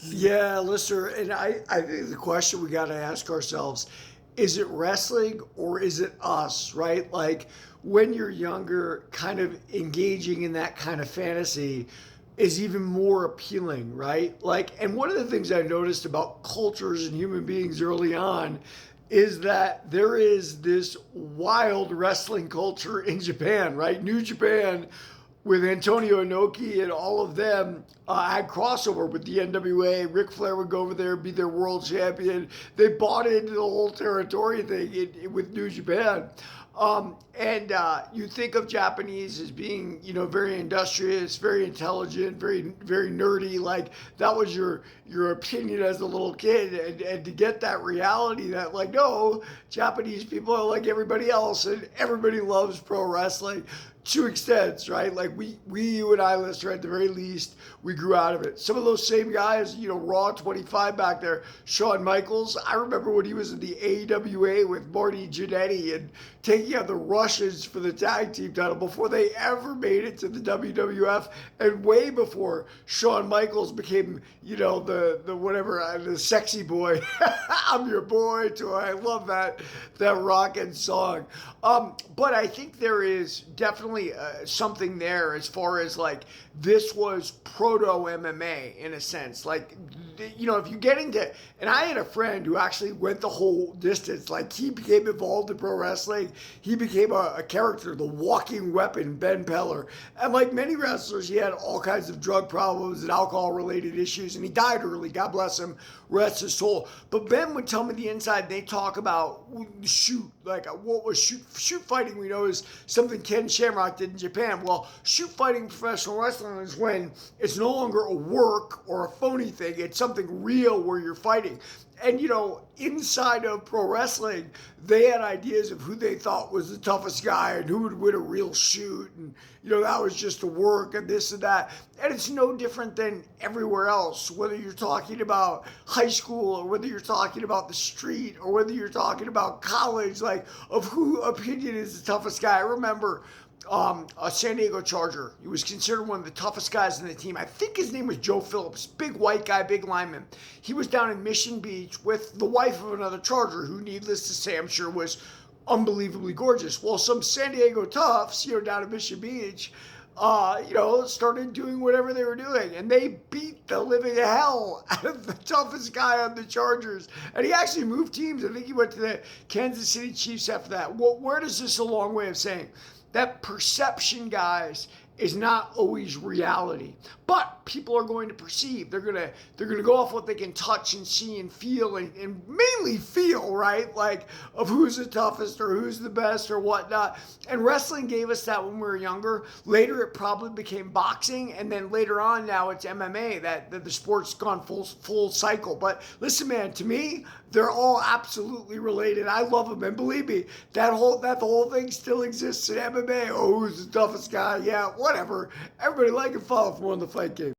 Yeah, listener, and I think the question we got to ask ourselves, is it wrestling or is it us, right? Like when you're younger, kind of engaging in that kind of fantasy is even more appealing, right? Like, and one of the things I noticed about cultures and human beings early on is that there is this wild wrestling culture in Japan, right? New Japan with Antonio Inoki and all of them had crossover with the NWA. Ric Flair would go over there, be their world champion. They bought into the whole territory thing with New Japan. And you think of Japanese as being, very industrious, very intelligent, very nerdy. Like that was your opinion as a little kid, and to get that reality that like no, Japanese people are like everybody else, and everybody loves pro wrestling to extents, right? Like you and I, Lister, at the very least, we grew out of it. Some of those same guys, Raw 25 back there, Shawn Michaels. I remember when he was in the AWA with Marty Jannetty and taking out the Russians for the tag team title before they ever made it to the WWF, and way before Shawn Michaels became, the whatever, the sexy boy. I'm your boy too. I love that rockin' song. But I think there is definitely something there as far as like this was proto MMA in a sense. Like, if you get into, and I had a friend who actually went the whole distance. Like he became involved in pro wrestling. He became a character, the walking weapon, Ben Peller. And like many wrestlers, he had all kinds of drug problems and alcohol related issues, and he died early. God bless him, rest his soul. But Ben would tell me the inside. They talk about shoot, like what was shoot fighting. We know is something Ken Shamrock did in Japan. Well, shoot fighting professional wrestling is when it's no longer a work or a phony thing. It's something real where you're fighting. And inside of pro wrestling, they had ideas of who they thought was the toughest guy and who would win a real shoot, and that was just a work and this and that. And it's no different than everywhere else, whether you're talking about high school or whether you're talking about the street or whether you're talking about college, like of who opinion is the toughest guy. I remember a San Diego Charger. He was considered one of the toughest guys in the team. I think his name was Joe Phillips. Big white guy, big lineman. He was down in Mission Beach with the wife of another Charger who, needless to say, I'm sure was unbelievably gorgeous. Well, some San Diego toughs, down in Mission Beach, started doing whatever they were doing, and they beat the living hell out of the toughest guy on the Chargers. And he actually moved teams. I think he went to the Kansas City Chiefs after that. Well, where does this a long way of saying that perception, guys, is not always reality, but people are going to perceive. They're gonna go off what they can touch and see and feel, and mainly feel, right? Like of who's the toughest or who's the best or whatnot. And wrestling gave us that when we were younger. Later, it probably became boxing, and then later on, now it's MMA. That the sport's gone full cycle. But listen, man, to me, they're all absolutely related. I love them, and believe me, that the whole thing still exists in MMA. Oh, who's the toughest guy? Yeah, whatever. Everybody like and follow for more on the Fight Game.